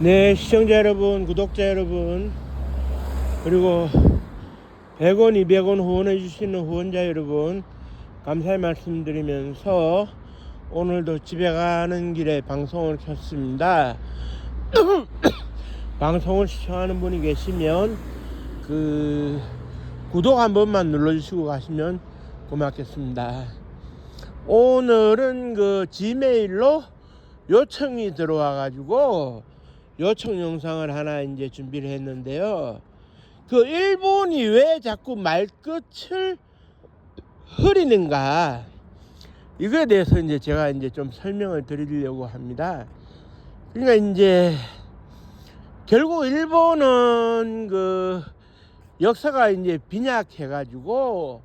네, 시청자 여러분, 구독자 여러분, 그리고 100원, 200원 후원해 주시는 후원자 여러분, 감사의 말씀드리면서 오늘도 집에 가는 길에 방송을 켰습니다. 방송을 시청하는 분이 계시면 구독 한 번만 눌러주시고 가시면 고맙겠습니다. 오늘은 지메일로 요청이 들어와 가지고 요청 영상을 하나 이제 준비를 했는데요. 일본이 왜 자꾸 말끝을 흐리는가, 이거에 대해서 이제 제가 이제 좀 설명을 드리려고 합니다. 그러니까 이제 결국 일본은 역사가 이제 빈약해가지고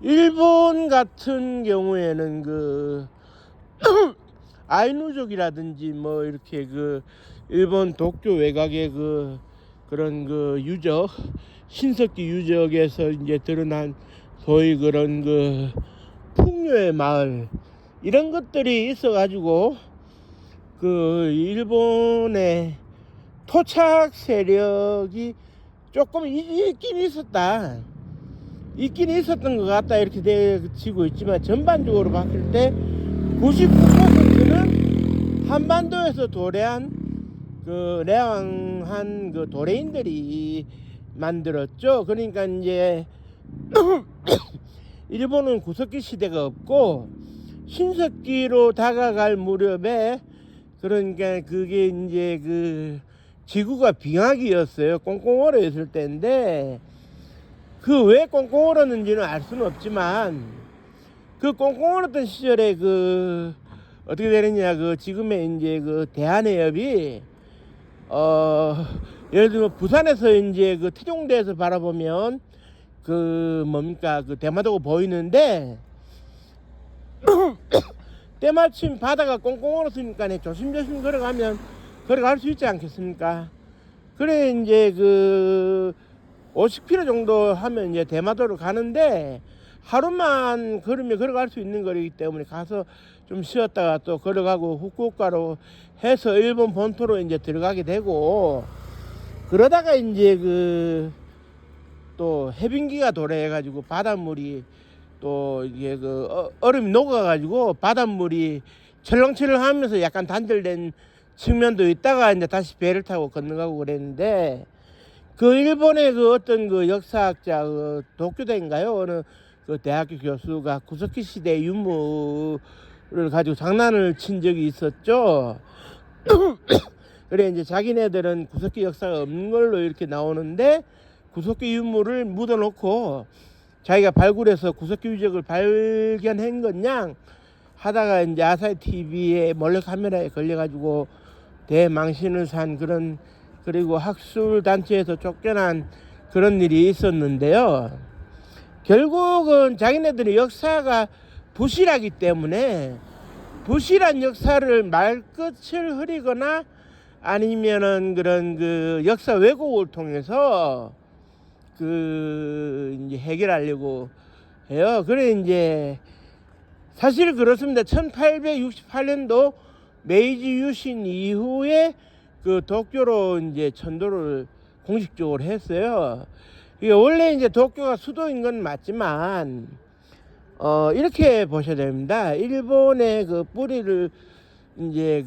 일본 같은 경우에는 아이누족이라든지 뭐 이렇게 일본 도쿄 외곽의 그런 유적, 신석기 유적에서 이제 드러난 소위 그런 풍요의 마을, 이런 것들이 있어 가지고 일본의 토착 세력이 조금 있긴 있었던 것 같다, 이렇게 되어지고 있지만, 전반적으로 봤을 때 99%는 한반도에서 도래한 내왕한 도레인들이 만들었죠. 그러니까 이제 일본은 구석기 시대가 없고 신석기로 다가갈 무렵에, 그러니까 그게 이제 지구가 빙하기였어요. 꽁꽁 얼어있을 때인데, 왜 꽁꽁 얼었는지는 알 수는 없지만, 꽁꽁 얼었던 시절에 어떻게 되느냐, 지금의 이제 대한해협이 예를 들면 부산에서 이제 태종대에서 바라보면 뭡니까, 대마도가 보이는데 때마침 바다가 꽁꽁 얼었으니까 조심조심 걸어갈 수 있지 않겠습니까? 그래 이제 50km 정도 하면 이제 대마도를 가는데, 하루만 걸으면 걸어갈 수 있는 거리이기 때문에 가서 좀 쉬었다가 또 걸어가고 후쿠오카로 해서 일본 본토로 이제 들어가게 되고, 그러다가 이제 또 해빙기가 도래해가지고 바닷물이 또 이게 얼음이 녹아가지고 바닷물이 철렁철렁하면서 약간 단절된 측면도 있다가 이제 다시 배를 타고 건너가고 그랬는데, 일본의 어떤 역사학자 도쿄대인가요? 어느 대학교 교수가 구석기 시대 유물을 가지고 장난을 친 적이 있었죠. 그래 이제 자기네들은 구석기 역사가 없는 걸로 이렇게 나오는데, 구석기 유물을 묻어놓고 자기가 발굴해서 구석기 유적을 발견한 것냥 하다가 이제 아사히 TV에 몰래 카메라에 걸려가지고 대망신을 산 그리고 학술 단체에서 쫓겨난 그런 일이 있었는데요. 결국은 자기네들의 역사가 부실하기 때문에, 부실한 역사를 말끝을 흐리거나 아니면은 그런 역사 왜곡을 통해서 이제 해결하려고 해요. 그래 이제 사실 그렇습니다. 1868년도 메이지 유신 이후에 도쿄로 이제 천도를 공식적으로 했어요. 이게 원래 이제 도쿄가 수도인 건 맞지만, 이렇게 보셔야 됩니다. 일본의 뿌리를 이제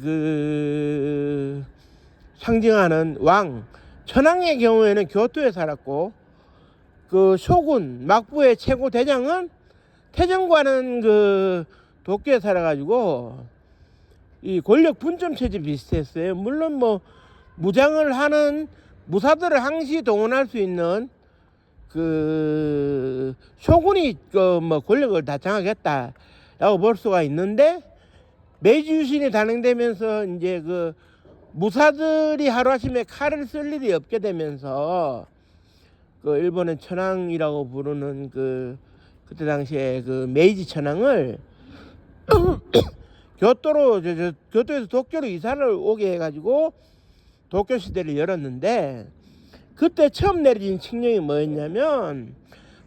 상징하는 왕, 천황의 경우에는 교토에 살았고, 쇼군, 막부의 최고 대장은 태정과는 도쿄에 살아가지고 이 권력 분점 체제 비슷했어요. 물론 뭐 무장을 하는 무사들을 항시 동원할 수 있는 쇼군이 권력을 다 장악했다라고 볼 수가 있는데, 메이지 유신이 단행되면서 이제 무사들이 하루아침에 칼을 쓸 일이 없게 되면서 일본의 천황이라고 부르는 그때 당시에 메이지 천황을 교토에서 도쿄로 이사를 오게 해가지고 도쿄 시대를 열었는데, 그때 처음 내려진 칙령이 뭐였냐면,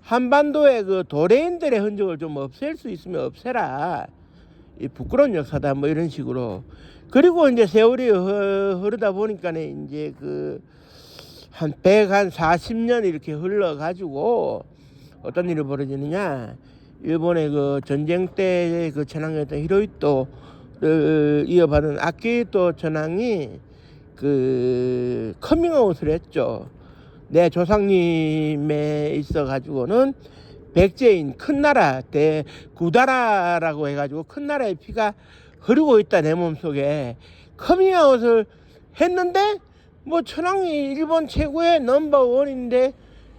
한반도의 도레인들의 흔적을 좀 없앨 수 있으면 없애라, 이 부끄러운 역사다 뭐 이런 식으로. 그리고 이제 세월이 흐르다 보니까는 이제 그 한 140년 이렇게 흘러가지고 어떤 일이 벌어지느냐, 일본의 그 전쟁 때 그 전황이었던 히로히토를 이어받은 아키히토 전황이 그 커밍아웃을 했죠. 내 조상님에 있어 가지고는 백제인 큰 나라 대구다라라고 해가지고 큰 나라의 피가 흐르고 있다 내 몸속에. 커밍아웃을 했는데 뭐 천황이 일본 최고의 넘버원인데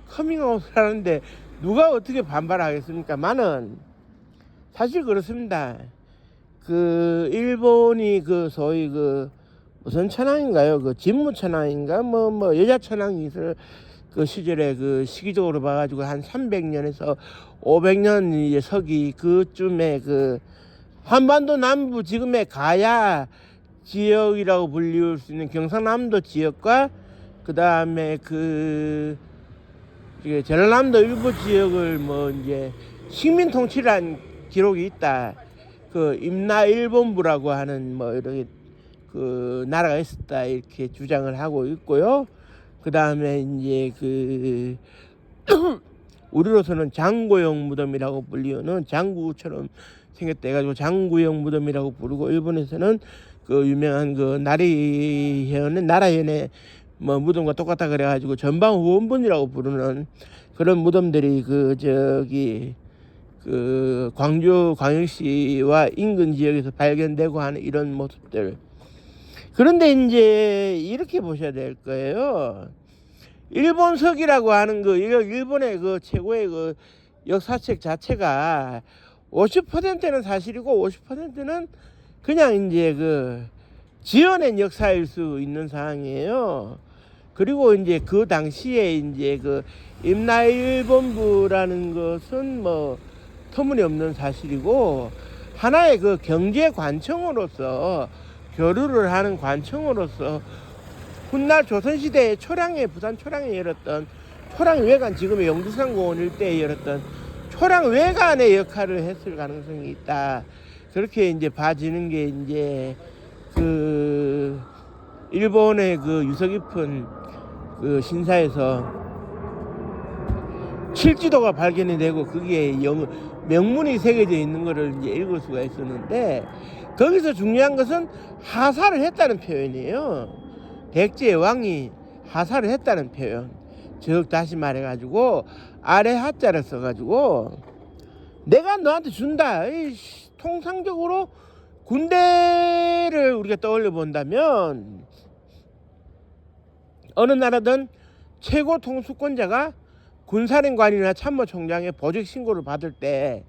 커밍아웃을 하는데 누가 어떻게 반발하겠습니까? 많은 사실 그렇습니다. 그 일본이 그 소위 그 무슨 천황인가요? 그 진무 천황인가 뭐 여자 천황이 있을 그 시절에 그 시기적으로 봐가지고 한 300년에서 500년 이제 서기 그쯤에 그 한반도 남부 지금의 가야 지역이라고 불릴 수 있는 경상남도 지역과 그 다음에 그 전라남도 일부 지역을 뭐 이제 식민 통치를 한 기록이 있다. 그 임나일본부라고 하는 뭐 이렇게 그 나라가 있었다 이렇게 주장을 하고 있고요. 그 다음에 이제 그 우리로서는 장고용 무덤이라고 불리는 장구처럼 생겼다 해가지고 장구용 무덤이라고 부르고, 일본에서는 그 유명한 그 나라현의 뭐 무덤과 똑같다 그래가지고 전방 후원분이라고 부르는 그런 무덤들이 그 저기 그 광주 광역시와 인근 지역에서 발견되고 하는 이런 모습들. 그런데 이제 이렇게 보셔야 될 거예요. 일본석이라고 하는 그 일본의 그 최고의 그 역사책 자체가 50%는 사실이고 50%는 그냥 이제 그 지어낸 역사일 수 있는 상황이에요. 그리고 이제 그 당시에 이제 그 임나일본부라는 것은 뭐 터무니없는 사실이고, 하나의 그 경제 관청으로서 교류를 하는 관청으로서 훗날 조선시대에 부산 초량에 열었던 초량외관, 지금의 영두산공원 일대에 열었던 초량외관의 역할을 했을 가능성이 있다. 그렇게 이제 봐지는 게 이제 그 일본의 그 유서 깊은 그 신사에서 칠지도가 발견이 되고 그게 명문이 새겨져 있는 것을 이제 읽을 수가 있었는데, 거기서 중요한 것은 하사를 했다는 표현이에요. 백제 왕이 하사를 했다는 표현. 즉 다시 말해가지고 아래 하자를 써가지고 내가 너한테 준다. 통상적으로 군대를 우리가 떠올려 본다면 어느 나라든 최고 통수권자가 군사령관이나 참모총장의 보직 신고를 받을 때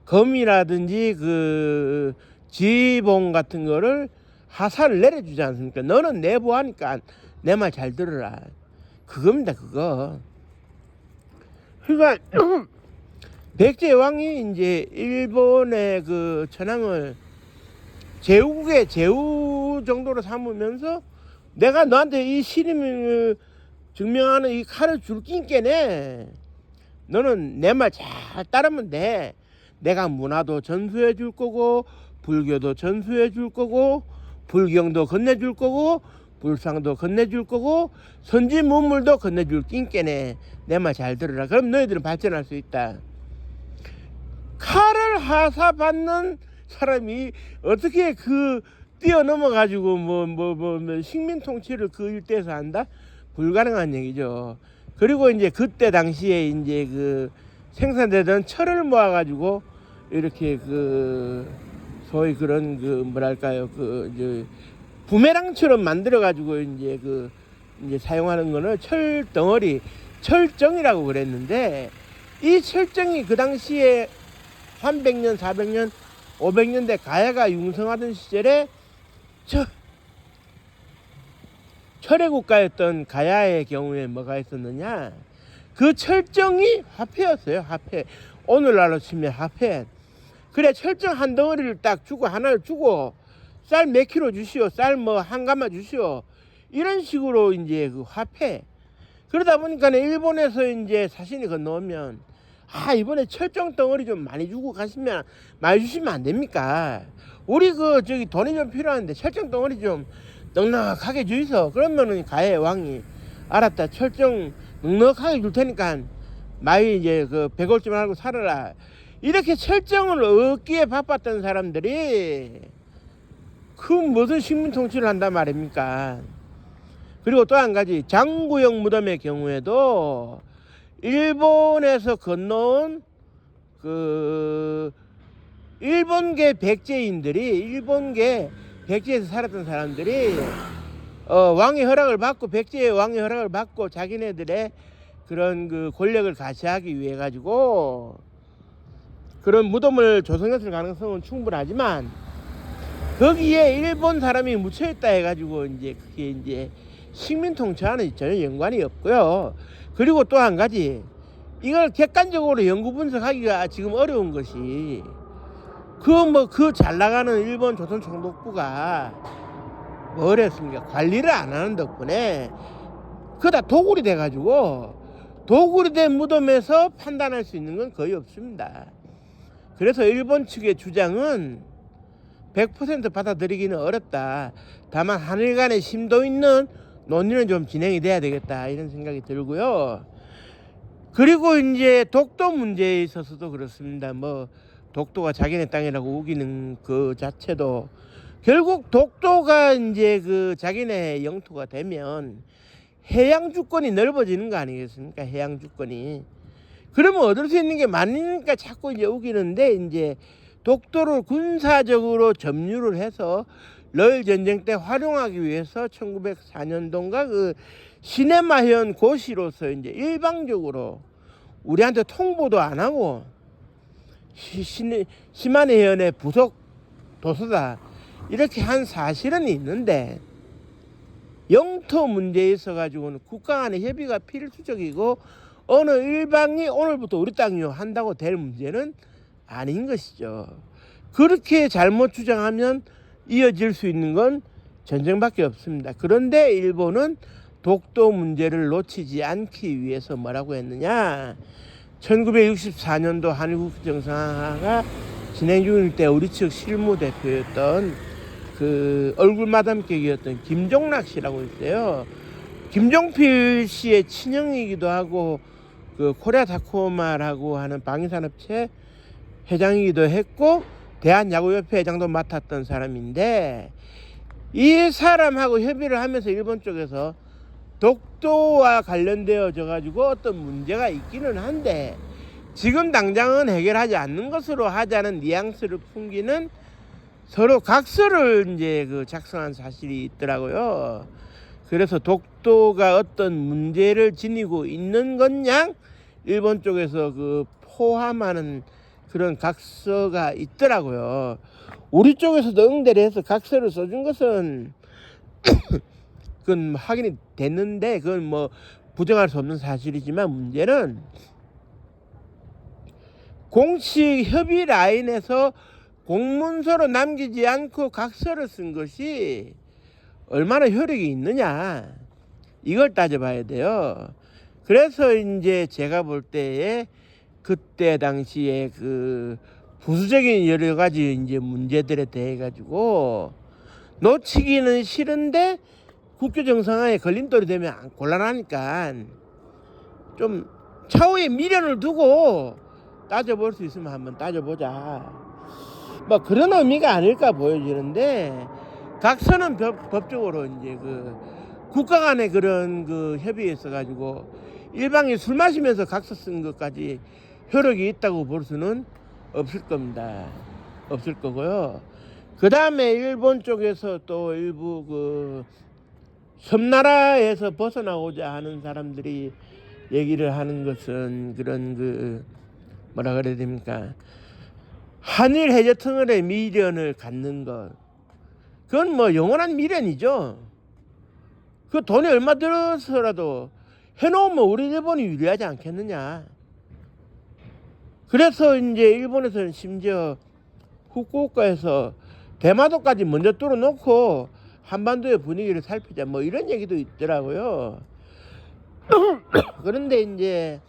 검이라든지 그 지봉 같은 거를 하사를 내려주지 않습니까? 너는 내부하니까 내 말 잘 들으라. 그겁니다, 그거. 그러니까 백제 왕이 이제 일본의 그 천황을 제후국의 제후 정도로 삼으면서 내가 너한테 이 신임을 증명하는 이 칼을 줄 낀께네. 너는 내 말 잘 따르면 돼. 내가 문화도 전수해 줄 거고, 불교도 전수해 줄 거고, 불경도 건네줄 거고, 불상도 건네줄 거고, 선지 문물도 건네줄 낀께네. 내 말 잘 들으라. 그럼 너희들은 발전할 수 있다. 칼을 하사받는 사람이 어떻게 그 뛰어넘어 가지고 뭐 식민 통치를 그 일대에서 한다? 불가능한 얘기죠. 그리고 이제 그때 당시에 이제 그 생산되던 철을 모아 가지고 이렇게 그 소위 그런 그 뭐랄까요, 그 이제 부메랑처럼 만들어 가지고 이제 그 이제 사용하는 거는 철 덩어리, 철정이라고 그랬는데, 이 철정이 그 당시에 300년, 400년, 500년대 가야가 융성하던 시절에 철의 국가였던 가야의 경우에 뭐가 있었느냐, 그 철정이 화폐였어요. 화폐. 오늘날로 치면 화폐. 그래, 철정 한 덩어리를 딱 주고, 하나를 주고, 쌀 몇 킬로 주시오, 쌀 뭐 한 가마 주시오, 이런 식으로 이제 그 화폐. 그러다 보니까 일본에서 이제 사신이 건너오면 이번에 철정 덩어리 좀 많이 주고 가시면 많이 주시면 안 됩니까? 우리 저기 돈이 좀 필요한데 철정 덩어리 좀 넉넉하게 주이소. 그러면은 가해 왕이 알았다, 철정 넉넉하게 줄 테니까 많이 이제 배골지 말고 살아라. 이렇게 철정을 얻기에 바빴던 사람들이 무슨 식민 통치를 한단 말입니까? 그리고 또 한 가지, 장구영 무덤의 경우에도 일본에서 건너온 일본계 백제인들이, 일본계 백제에서 살았던 사람들이 왕의 허락을 받고, 백제의 왕의 허락을 받고 자기네들의 그런 권력을 가시하기 위해 가지고 그런 무덤을 조성했을 가능성은 충분하지만, 거기에 일본 사람이 묻혀있다 해가지고 이제 그게 이제 식민 통치와는 전혀 연관이 없고요. 그리고 또 한 가지, 이걸 객관적으로 연구 분석하기가 지금 어려운 것이, 잘 나가는 일본 조선 총독부가 뭐랬습니까? 관리를 안 하는 덕분에 다 도굴이 돼가지고, 도굴이 된 무덤에서 판단할 수 있는 건 거의 없습니다. 그래서 일본 측의 주장은 100% 받아들이기는 어렵다. 다만 한일 간의 심도 있는 논의는 좀 진행이 돼야 되겠다, 이런 생각이 들고요. 그리고 이제 독도 문제에 있어서도 그렇습니다. 독도가 자기네 땅이라고 우기는 그 자체도, 결국 독도가 이제 자기네 영토가 되면 해양 주권이 넓어지는 거 아니겠습니까? 해양 주권이. 그러면 얻을 수 있는 게 많으니까 자꾸 이제 우기는데, 이제 독도를 군사적으로 점유를 해서 러일 전쟁 때 활용하기 위해서 1904년도인가 시네마현 고시로서 이제 일방적으로 우리한테 통보도 안 하고 시마네 해연의 부속 도서다, 이렇게 한 사실은 있는데, 영토 문제에 있어 가지고는 국가 간의 협의가 필수적이고 어느 일방이 오늘부터 우리 땅이요 한다고 될 문제는 아닌 것이죠. 그렇게 잘못 주장하면 이어질 수 있는 건 전쟁밖에 없습니다. 그런데 일본은 독도 문제를 놓치지 않기 위해서 뭐라고 했느냐, 1964년도 한일국 정상화가 진행 중일 때 우리 측 실무대표였던 얼굴 마담객이었던 김종락 씨라고 있어요. 김종필 씨의 친형이기도 하고 코리아 타코마라고 하는 방위산업체 회장이기도 했고 대한야구협회 회장도 맡았던 사람인데, 이 사람하고 협의를 하면서 일본 쪽에서 독도와 관련되어져 가지고 어떤 문제가 있기는 한데 지금 당장은 해결하지 않는 것으로 하자는 뉘앙스를 풍기는 서로 각서를 이제 작성한 사실이 있더라고요. 그래서 독도가 어떤 문제를 지니고 있는 것양 일본 쪽에서 포함하는 그런 각서가 있더라고요. 우리 쪽에서도 응대를 해서 각서를 써준 것은 그건 확인이 됐는데, 그건 부정할 수 없는 사실이지만, 문제는 공식 협의 라인에서 공문서로 남기지 않고 각서를 쓴 것이 얼마나 효력이 있느냐, 이걸 따져봐야 돼요. 그래서 이제 제가 볼 때에 그때 당시에 부수적인 여러 가지 이제 문제들에 대해 가지고 놓치기는 싫은데 국교 정상화에 걸림돌이 되면 곤란하니까 좀 차후에 미련을 두고 따져볼 수 있으면 한번 따져보자, 그런 의미가 아닐까 보여지는데, 각서는 법적으로 이제 국가 간의 그런 협의에 있어 가지고 일방이 술 마시면서 각서 쓴 것까지 효력이 있다고 볼 수는 없을 겁니다. 없을 거고요. 그 다음에 일본 쪽에서 또 일부 섬나라에서 벗어나고자 하는 사람들이 얘기를 하는 것은 그런 뭐라 그래야 됩니까? 한일 해저 터널의 미련을 갖는 것, 그건 영원한 미련이죠. 그 돈이 얼마 들어서라도 해놓으면 우리 일본이 유리하지 않겠느냐. 그래서 이제 일본에서는 심지어 후쿠오카에서 대마도까지 먼저 뚫어놓고 한반도의 분위기를 살피자, 이런 얘기도 있더라고요. 그런데 이제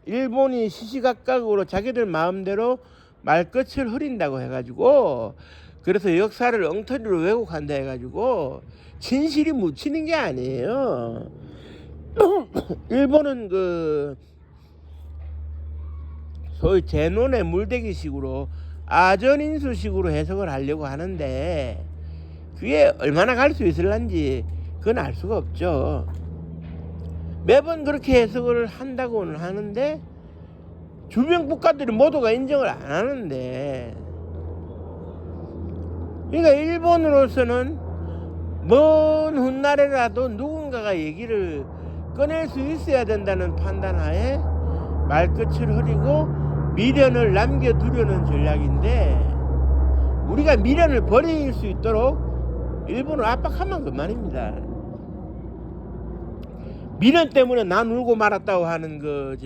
일본이 시시각각으로 자기들 마음대로 말끝을 흐린다고 해가지고, 그래서 역사를 엉터리로 왜곡한다 해가지고 진실이 묻히는 게 아니에요. 일본은 그 소위 제논의 물대기식으로 아전인수식으로 해석을 하려고 하는데, 그게 얼마나 갈 수 있을런지 그건 알 수가 없죠. 매번 그렇게 해석을 한다고는 하는데 주변 국가들이 모두가 인정을 안 하는데, 그러니까 일본으로서는 먼 훗날에라도 누군가가 얘기를 꺼낼 수 있어야 된다는 판단하에 말끝을 흐리고 미련을 남겨두려는 전략인데, 우리가 미련을 버릴 수 있도록 일본을 압박하면 그만입니다. 미련 때문에 난 울고 말았다고 하는 그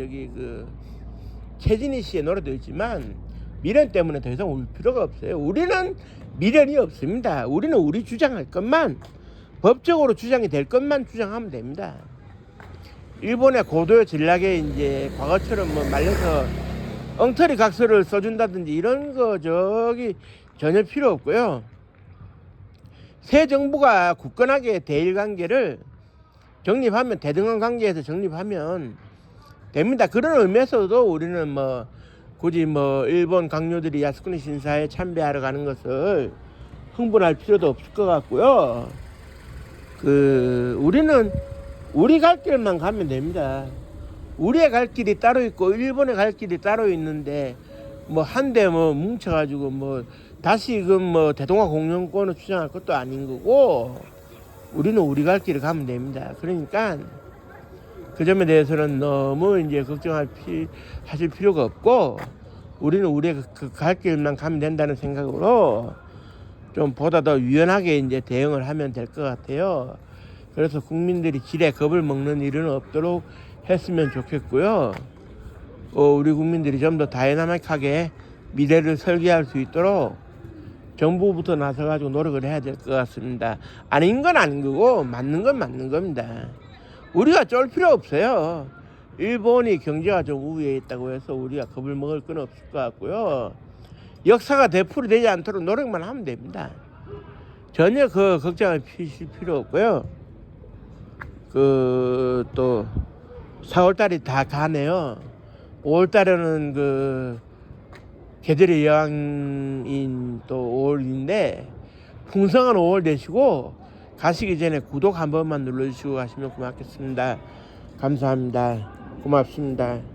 최진희 씨의 노래도 있지만, 미련 때문에 더 이상 울 필요가 없어요. 우리는 미련이 없습니다. 우리는 우리 주장할 것만, 법적으로 주장이 될 것만 주장하면 됩니다. 일본의 고도의 전략에 이제 과거처럼 뭐 말려서 엉터리 각서를 써준다든지 이런 거 전혀 필요 없고요. 새 정부가 굳건하게 대일 관계를 정립하면, 대등한 관계에서 정립하면 됩니다. 그런 의미에서도 우리는 뭐 굳이 뭐 일본 강요들이 야스쿠니 신사에 참배하러 가는 것을 흥분할 필요도 없을 것 같고요. 우리는 우리 갈 길만 가면 됩니다. 우리의 갈 길이 따로 있고 일본의 갈 길이 따로 있는데, 뭐 한데 뭐 뭉쳐가지고 뭐 다시금 뭐 대동아 공영권을 주장할 것도 아닌 거고, 우리는 우리 갈 길을 가면 됩니다. 그러니까 그 점에 대해서는 너무 이제 하실 필요가 없고, 우리는 우리의 그 갈 길만 가면 된다는 생각으로 좀 보다 더 유연하게 이제 대응을 하면 될 것 같아요. 그래서 국민들이 지레 겁을 먹는 일은 없도록 했으면 좋겠고요. 우리 국민들이 좀 더 다이나믹하게 미래를 설계할 수 있도록 정부부터 나서가지고 노력을 해야 될 것 같습니다. 아닌 건 아닌 거고 맞는 건 맞는 겁니다. 우리가 쫄 필요 없어요. 일본이 경제가 좀 우위에 있다고 해서 우리가 겁을 먹을 건 없을 것 같고요. 역사가 되풀이되지 않도록 노력만 하면 됩니다. 전혀 그 걱정을 피실 필요 없고요. 또 4월달이 다 가네요. 5월달에는 계절의 여왕인 또 5월인데, 풍성한 5월 되시고 가시기 전에 구독 한 번만 눌러주시고 가시면 고맙겠습니다. 감사합니다. 고맙습니다.